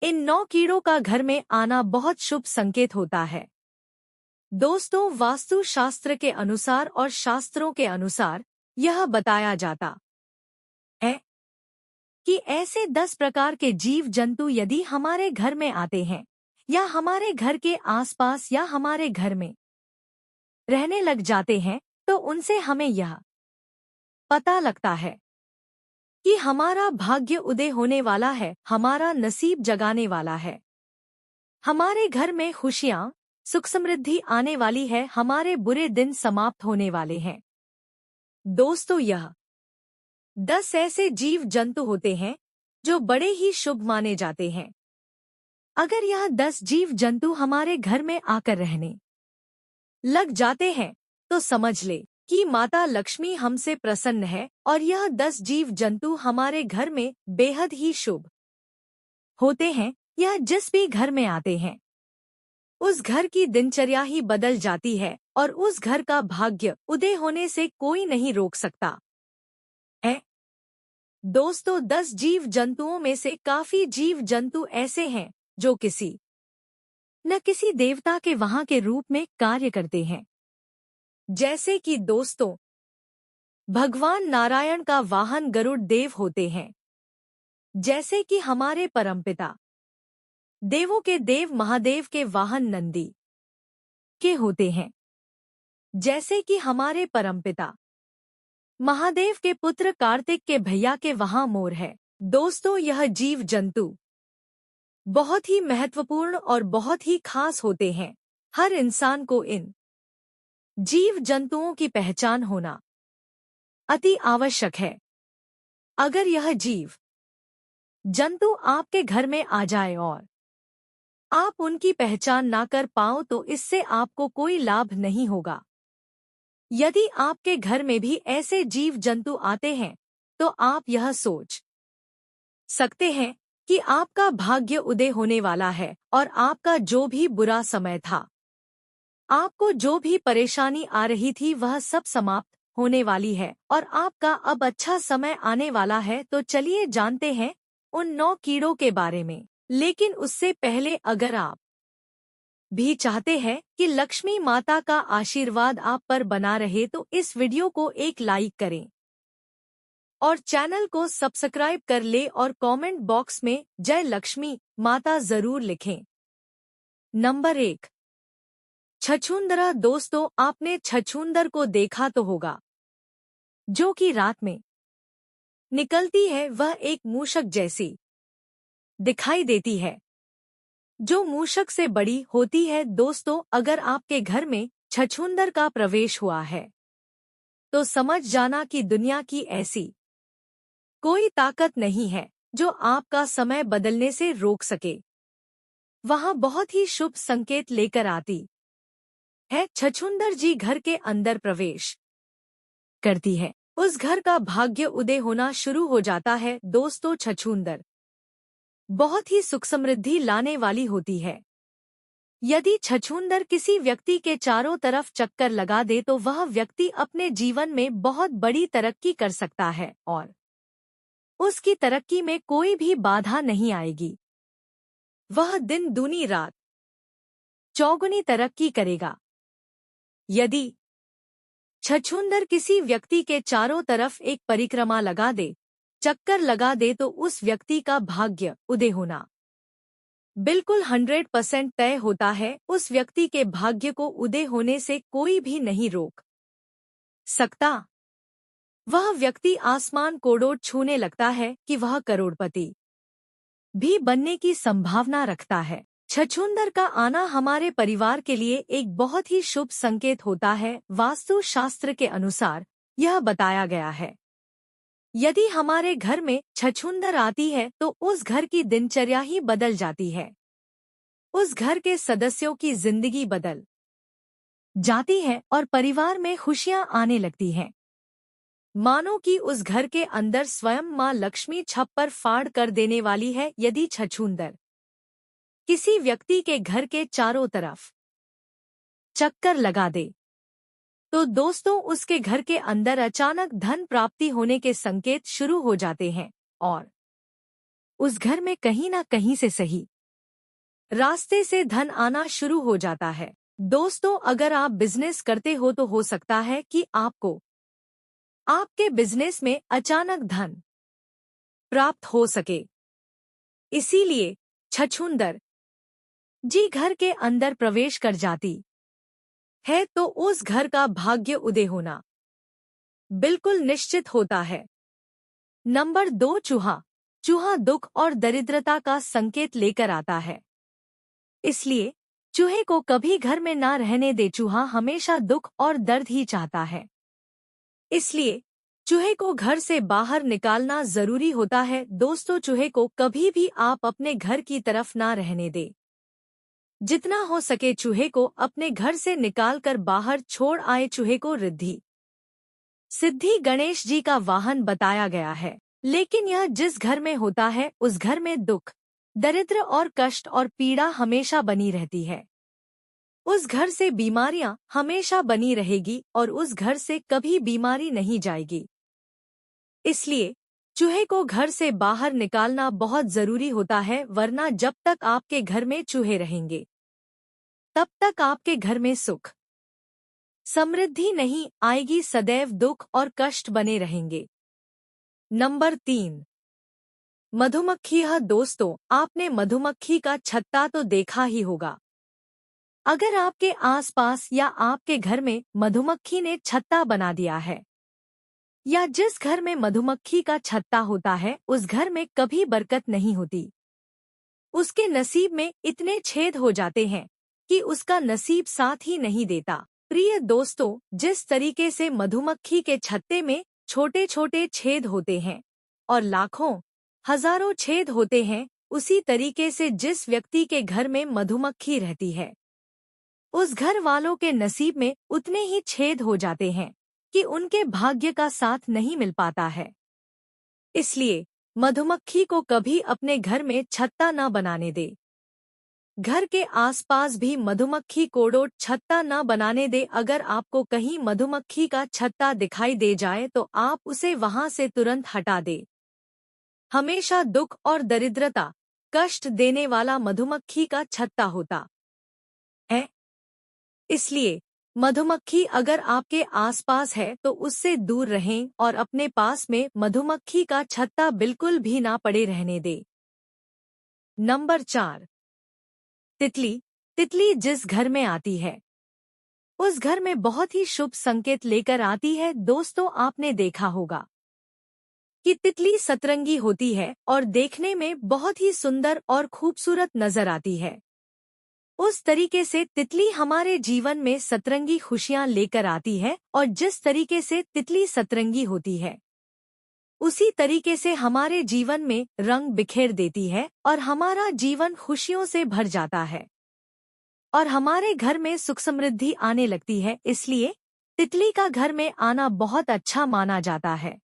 इन 9 कीड़ों का घर में आना बहुत शुभ संकेत होता है। दोस्तों, वास्तु शास्त्र के अनुसार और शास्त्रों के अनुसार यह बताया जाता है कि ऐसे 10 प्रकार के जीव जंतु यदि हमारे घर में आते हैं या हमारे घर के आसपास या हमारे घर में रहने लग जाते हैं तो उनसे हमें यह पता लगता है कि हमारा भाग्य उदय होने वाला है, हमारा नसीब जगाने वाला है, हमारे घर में खुशियां सुख समृद्धि आने वाली है, हमारे बुरे दिन समाप्त होने वाले हैं। दोस्तों, यह 10 ऐसे जीव जंतु होते हैं जो बड़े ही शुभ माने जाते हैं। अगर यह 10 जीव जंतु हमारे घर में आकर रहने लग जाते हैं तो समझ ले कि माता लक्ष्मी हमसे प्रसन्न है और यह 10 जीव जंतु हमारे घर में बेहद ही शुभ होते हैं। यह जिस भी घर में आते हैं उस घर की दिनचर्या ही बदल जाती है और उस घर का भाग्य उदय होने से कोई नहीं रोक सकता है। दोस्तों, 10 जीव जंतुओं में से काफी जीव जंतु ऐसे हैं जो किसी न किसी देवता के वहां के रूप में कार्य करते हैं। जैसे कि दोस्तों, भगवान नारायण का वाहन गरुड़ देव होते हैं। जैसे कि हमारे परमपिता देवों के देव महादेव के वाहन नंदी के होते हैं। जैसे कि हमारे परमपिता महादेव के पुत्र कार्तिक के भैया के वहां मोर है। दोस्तों, यह जीव जंतु बहुत ही महत्वपूर्ण और बहुत ही खास होते हैं। हर इंसान को इन जीव जंतुओं की पहचान होना अति आवश्यक है। अगर यह जीव जंतु आपके घर में आ जाए और आप उनकी पहचान ना कर पाओ तो इससे आपको कोई लाभ नहीं होगा। यदि आपके घर में भी ऐसे जीव जंतु आते हैं तो आप यह सोच सकते हैं कि आपका भाग्य उदय होने वाला है और आपका जो भी बुरा समय था, आपको जो भी परेशानी आ रही थी वह सब समाप्त होने वाली है और आपका अब अच्छा समय आने वाला है। तो चलिए जानते हैं उन 9 कीड़ों के बारे में। लेकिन उससे पहले अगर आप भी चाहते हैं कि लक्ष्मी माता का आशीर्वाद आप पर बना रहे तो इस वीडियो को एक लाइक करें और चैनल को सब्सक्राइब कर ले और कमेंट बॉक्स में जय लक्ष्मी माता जरूर लिखें। नंबर 1, छछूंदरा। दोस्तों, आपने छछूंदर को देखा तो होगा, जो कि रात में निकलती है। वह एक मूषक जैसी दिखाई देती है जो मूषक से बड़ी होती है। दोस्तों, अगर आपके घर में छछूंदर का प्रवेश हुआ है तो समझ जाना कि दुनिया की ऐसी कोई ताकत नहीं है जो आपका समय बदलने से रोक सके। वहां बहुत ही शुभ संकेत लेकर आती है। छछूंदर जी घर के अंदर प्रवेश करती है, उस घर का भाग्य उदय होना शुरू हो जाता है। दोस्तों, छछूंदर बहुत ही सुख समृद्धि लाने वाली होती है। यदि छछूंदर किसी व्यक्ति के चारों तरफ चक्कर लगा दे तो वह व्यक्ति अपने जीवन में बहुत बड़ी तरक्की कर सकता है और उसकी तरक्की में कोई भी बाधा नहीं आएगी। वह दिन दूनी रात चौगुनी तरक्की करेगा। यदि छछूंदर किसी व्यक्ति के चारों तरफ एक परिक्रमा लगा दे, चक्कर लगा दे तो उस व्यक्ति का भाग्य उदय होना बिल्कुल 100% तय होता है। उस व्यक्ति के भाग्य को उदय होने से कोई भी नहीं रोक सकता। वह व्यक्ति आसमान कोड़ोड़ छूने लगता है कि वह करोड़पति भी बनने की संभावना रखता है। छछूंदर का आना हमारे परिवार के लिए एक बहुत ही शुभ संकेत होता है। वास्तु शास्त्र के अनुसार यह बताया गया है, यदि हमारे घर में छछूंदर आती है तो उस घर की दिनचर्या ही बदल जाती है। उस घर के सदस्यों की जिंदगी बदल जाती है और परिवार में खुशियां आने लगती हैं। मानो कि उस घर के अंदर स्वयं मां लक्ष्मी छप्पर फाड़ कर देने वाली है। यदि छछूंदर किसी व्यक्ति के घर के चारों तरफ चक्कर लगा दे तो दोस्तों उसके घर के अंदर अचानक धन प्राप्ति होने के संकेत शुरू हो जाते हैं और उस घर में कहीं ना कहीं से सही रास्ते से धन आना शुरू हो जाता है। दोस्तों, अगर आप बिजनेस करते हो तो हो सकता है कि आपको आपके बिजनेस में अचानक धन प्राप्त हो सके। इसीलिए छछूंदर जी घर के अंदर प्रवेश कर जाती है तो उस घर का भाग्य उदय होना बिल्कुल निश्चित होता है। नंबर 2, चूहा। चूहा दुख और दरिद्रता का संकेत लेकर आता है। इसलिए चूहे को कभी घर में ना रहने दे। चूहा हमेशा दुख और दर्द ही चाहता है। इसलिए चूहे को घर से बाहर निकालना जरूरी होता है। दोस्तों, चूहे को कभी भी आप अपने घर की तरफ ना रहने दे। जितना हो सके चूहे को अपने घर से निकालकर बाहर छोड़ आए। चूहे को रिद्धि सिद्धि गणेश जी का वाहन बताया गया है। लेकिन यह जिस घर में होता है उस घर में दुख, दरिद्र और कष्ट और पीड़ा हमेशा बनी रहती है। उस घर से बीमारियां हमेशा बनी रहेगी और उस घर से कभी बीमारी नहीं जाएगी। इसलिए चूहे को घर से बाहर निकालना बहुत जरूरी होता है, वरना जब तक आपके घर में चूहे रहेंगे तब तक आपके घर में सुख समृद्धि नहीं आएगी, सदैव दुख और कष्ट बने रहेंगे। नंबर 3, मधुमक्खी। दोस्तों, आपने मधुमक्खी का छत्ता तो देखा ही होगा। अगर आपके आसपास या आपके घर में मधुमक्खी ने छत्ता बना दिया है या जिस घर में मधुमक्खी का छत्ता होता है उस घर में कभी बरकत नहीं होती। उसके नसीब में इतने छेद हो जाते हैं कि उसका नसीब साथ ही नहीं देता। प्रिय दोस्तों, जिस तरीके से मधुमक्खी के छत्ते में छोटे छोटे छेद होते हैं और लाखों हजारों छेद होते हैं, उसी तरीके से जिस व्यक्ति के घर में मधुमक्खी रहती है उस घर वालों के नसीब में उतने ही छेद हो जाते हैं कि उनके भाग्य का साथ नहीं मिल पाता है। इसलिए मधुमक्खी को कभी अपने घर में छत्ता न बनाने दे। घर के आसपास भी मधुमक्खी कोड़ो छत्ता न बनाने दे। अगर आपको कहीं मधुमक्खी का छत्ता दिखाई दे जाए तो आप उसे वहां से तुरंत हटा दे। हमेशा दुख और दरिद्रता कष्ट देने वाला मधुमक्खी का छत्ता होता है। इसलिए मधुमक्खी अगर आपके आसपास है तो उससे दूर रहें और अपने पास में मधुमक्खी का छत्ता बिल्कुल भी ना पड़े रहने दे। नंबर 4, तितली। तितली जिस घर में आती है उस घर में बहुत ही शुभ संकेत लेकर आती है। दोस्तों, आपने देखा होगा कि तितली सतरंगी होती है और देखने में बहुत ही सुंदर और खूबसूरत नजर आती है। उस तरीके से तितली हमारे जीवन में सतरंगी खुशियां लेकर आती है और जिस तरीके से तितली सतरंगी होती है उसी तरीके से हमारे जीवन में रंग बिखेर देती है और हमारा जीवन खुशियों से भर जाता है और हमारे घर में सुख समृद्धि आने लगती है। इसलिए तितली का घर में आना बहुत अच्छा माना जाता है।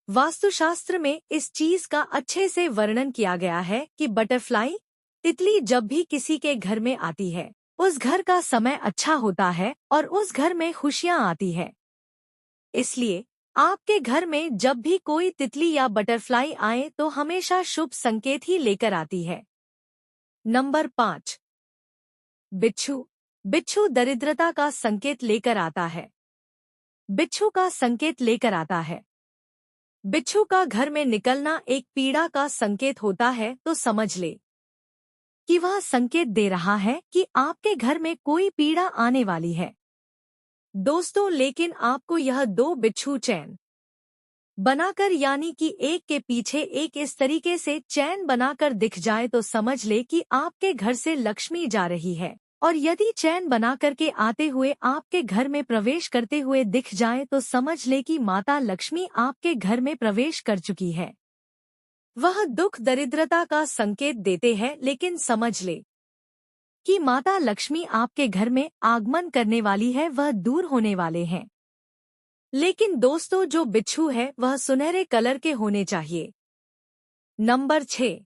वास्तुशास्त्र में इस चीज का अच्छे से वर्णन किया गया है कि बटरफ्लाई तितली जब भी किसी के घर में आती है उस घर का समय अच्छा होता है और उस घर में खुशियां आती है। इसलिए आपके घर में जब भी कोई तितली या बटरफ्लाई आए तो हमेशा शुभ संकेत ही लेकर आती है। नंबर 5, बिच्छू। बिच्छू दरिद्रता का संकेत लेकर आता है। बिच्छू का संकेत लेकर आता है। बिच्छू का घर में निकलना एक पीड़ा का संकेत होता है, तो समझ ले कि वह संकेत दे रहा है कि आपके घर में कोई पीड़ा आने वाली है। दोस्तों, लेकिन आपको यह 2 बिच्छू चैन बनाकर यानी कि एक के पीछे एक इस तरीके से चैन बनाकर दिख जाए तो समझ ले कि आपके घर से लक्ष्मी जा रही है। और यदि चैन बना करके आते हुए आपके घर में प्रवेश करते हुए दिख जाए तो समझ ले कि माता लक्ष्मी आपके घर में प्रवेश कर चुकी है। वह दुख दरिद्रता का संकेत देते हैं, लेकिन समझ ले कि माता लक्ष्मी आपके घर में आगमन करने वाली है, वह दूर होने वाले हैं। लेकिन दोस्तों, जो बिच्छू है वह सुनहरे कलर के होने चाहिए। नंबर 6,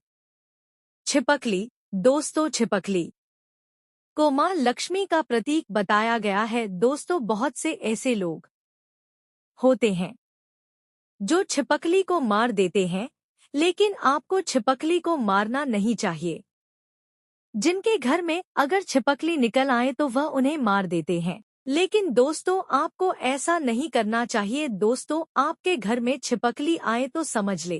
छिपकली। दोस्तों, छिपकली को मां लक्ष्मी का प्रतीक बताया गया है। दोस्तों, बहुत से ऐसे लोग होते हैं जो छिपकली को मार देते हैं, लेकिन आपको छिपकली को मारना नहीं चाहिए। जिनके घर में अगर छिपकली निकल आए तो वह उन्हें मार देते हैं। लेकिन दोस्तों, आपको ऐसा नहीं करना चाहिए। दोस्तों, आपके घर में छिपकली आए तो समझ ले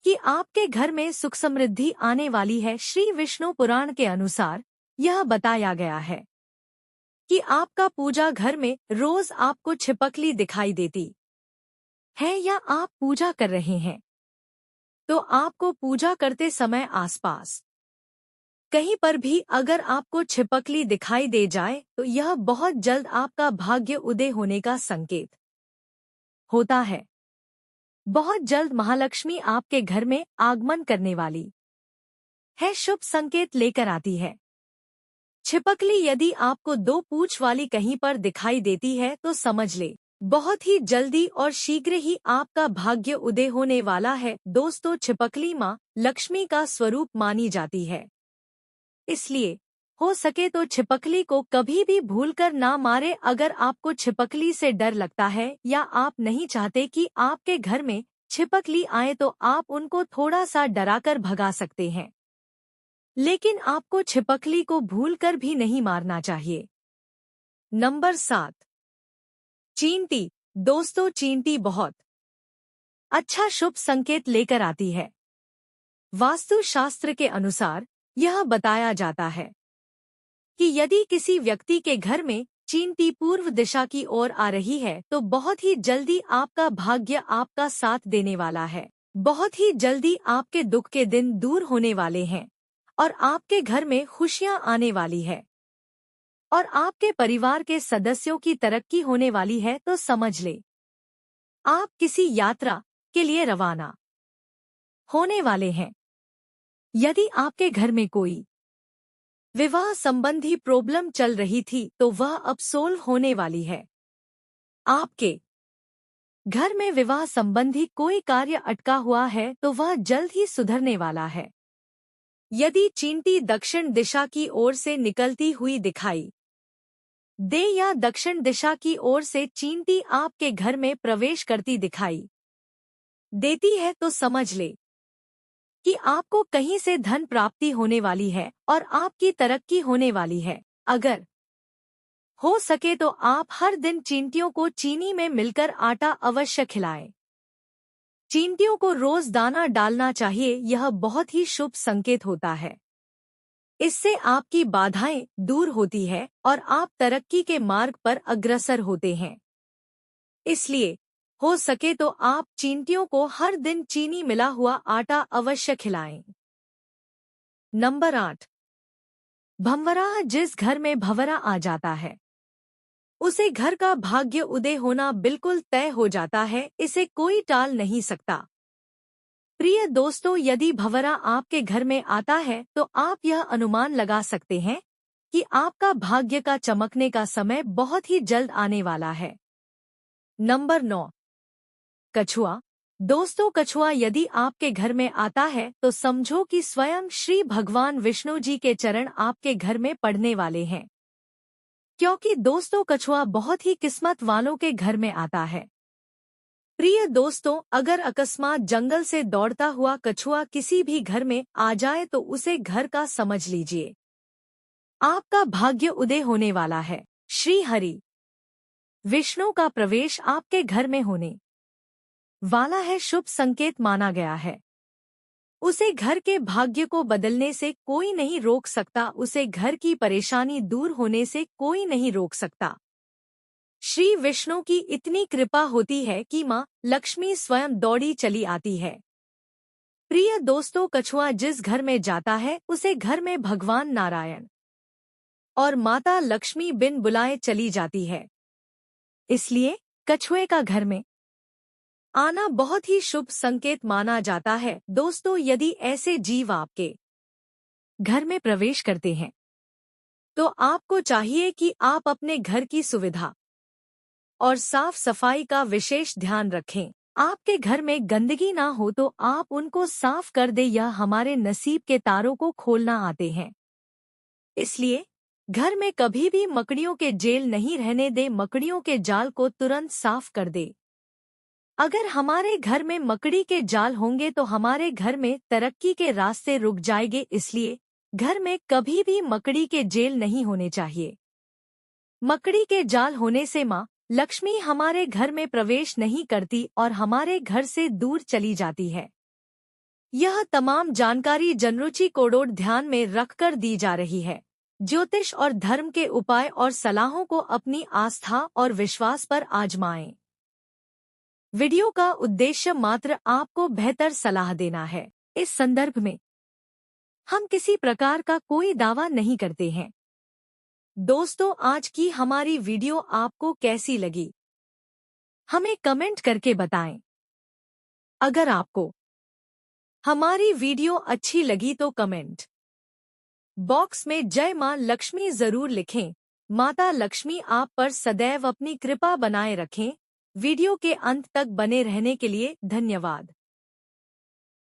कि आपके घर में सुख समृद्धि आने वाली है। श्री विष्णु पुराण के अनुसार यह बताया गया है कि आपका पूजा घर में रोज आपको छिपकली दिखाई देती है या आप पूजा कर रहे हैं, तो आपको पूजा करते समय आसपास कहीं पर भी अगर आपको छिपकली दिखाई दे जाए तो यह बहुत जल्द आपका भाग्य उदय होने का संकेत होता है। बहुत जल्द महालक्ष्मी आपके घर में आगमन करने वाली है, शुभ संकेत लेकर आती है। छिपकली यदि आपको 2 पूंछ वाली कहीं पर दिखाई देती है तो समझ ले बहुत ही जल्दी और शीघ्र ही आपका भाग्य उदय होने वाला है। दोस्तों, छिपकली माँ लक्ष्मी का स्वरूप मानी जाती है, इसलिए हो सके तो छिपकली को कभी भी भूलकर ना मारे। अगर आपको छिपकली से डर लगता है या आप नहीं चाहते कि आपके घर में छिपकली आए तो आप उनको थोड़ा सा डराकर भगा सकते हैं, लेकिन आपको छिपकली को भूलकर भी नहीं मारना चाहिए। नंबर 7, चींटी। दोस्तों, चींटी बहुत अच्छा शुभ संकेत लेकर आती है। वास्तु शास्त्र के अनुसार यह बताया जाता है कि यदि किसी व्यक्ति के घर में चींटी पूर्व दिशा की ओर आ रही है तो बहुत ही जल्दी आपका भाग्य आपका साथ देने वाला है। बहुत ही जल्दी आपके दुख के दिन दूर होने वाले हैं और आपके घर में खुशियां आने वाली है और आपके परिवार के सदस्यों की तरक्की होने वाली है। तो समझ ले आप किसी यात्रा के लिए रवाना होने वाले हैं। यदि आपके घर में कोई विवाह संबंधी प्रॉब्लम चल रही थी तो वह अब सोल्व होने वाली है। आपके घर में विवाह संबंधी कोई कार्य अटका हुआ है तो वह जल्द ही सुधरने वाला है। यदि चींटी दक्षिण दिशा की ओर से निकलती हुई दिखाई दे या दक्षिण दिशा की ओर से चींटी आपके घर में प्रवेश करती दिखाई देती है तो समझ ले कि आपको कहीं से धन प्राप्ति होने वाली है और आपकी तरक्की होने वाली है। अगर हो सके तो आप हर दिन चींटियों को चीनी में मिलकर आटा अवश्य खिलाएं। चींटियों को रोज दाना डालना चाहिए, यह बहुत ही शुभ संकेत होता है। इससे आपकी बाधाएं दूर होती है और आप तरक्की के मार्ग पर अग्रसर होते हैं। इसलिए हो सके तो आप चींटियों को हर दिन चीनी मिला हुआ आटा अवश्य खिलाएं। नंबर 8, भंवरा। जिस घर में भंवरा आ जाता है उसे घर का भाग्य उदय होना बिल्कुल तय हो जाता है, इसे कोई टाल नहीं सकता। प्रिय दोस्तों, यदि भंवरा आपके घर में आता है तो आप यह अनुमान लगा सकते हैं कि आपका भाग्य का चमकने का समय बहुत ही जल्द आने वाला है। नंबर 9, कछुआ। दोस्तों, कछुआ यदि आपके घर में आता है तो समझो कि स्वयं श्री भगवान विष्णु जी के चरण आपके घर में पड़ने वाले हैं, क्योंकि दोस्तों कछुआ बहुत ही किस्मत वालों के घर में आता है। प्रिय दोस्तों, अगर अकस्मात जंगल से दौड़ता हुआ कछुआ किसी भी घर में आ जाए तो उसे घर का समझ लीजिए, आपका भाग्य उदय होने वाला है। श्री हरि विष्णु का प्रवेश आपके घर में होने वाला है, शुभ संकेत माना गया है। उसे घर के भाग्य को बदलने से कोई नहीं रोक सकता, उसे घर की परेशानी दूर होने से कोई नहीं रोक सकता। श्री विष्णु की इतनी कृपा होती है कि माँ लक्ष्मी स्वयं दौड़ी चली आती है। प्रिय दोस्तों, कछुआ जिस घर में जाता है उसे घर में भगवान नारायण और माता लक्ष्मी बिन बुलाए चली जाती है। इसलिए कछुए का घर में आना बहुत ही शुभ संकेत माना जाता है। दोस्तों, यदि ऐसे जीव आपके घर में प्रवेश करते हैं तो आपको चाहिए कि आप अपने घर की सुविधा और साफ सफाई का विशेष ध्यान रखें। आपके घर में गंदगी ना हो तो आप उनको साफ कर दे, यह हमारे नसीब के तारों को खोलना आते हैं। इसलिए घर में कभी भी मकड़ियों के जेल नहीं रहने दे, मकड़ियों के जाल को तुरंत साफ कर दे। अगर हमारे घर में मकड़ी के जाल होंगे तो हमारे घर में तरक्की के रास्ते रुक जाएंगे। इसलिए घर में कभी भी मकड़ी के जेल नहीं होने चाहिए। मकड़ी के जाल होने से माँ लक्ष्मी हमारे घर में प्रवेश नहीं करती और हमारे घर से दूर चली जाती है। यह तमाम जानकारी जनरुचि कोडोड ध्यान में रखकर दी जा रही है। ज्योतिष और धर्म के उपाय और सलाहों को अपनी आस्था और विश्वास पर आजमाएं। वीडियो का उद्देश्य मात्र आपको बेहतर सलाह देना है। इस संदर्भ में हम किसी प्रकार का कोई दावा नहीं करते हैं। दोस्तों, आज की हमारी वीडियो आपको कैसी लगी, हमें कमेंट करके बताएं। अगर आपको हमारी वीडियो अच्छी लगी तो कमेंट बॉक्स में जय मां लक्ष्मी जरूर लिखें। माता लक्ष्मी आप पर सदैव अपनी कृपा बनाए रखें। वीडियो के अंत तक बने रहने के लिए धन्यवाद।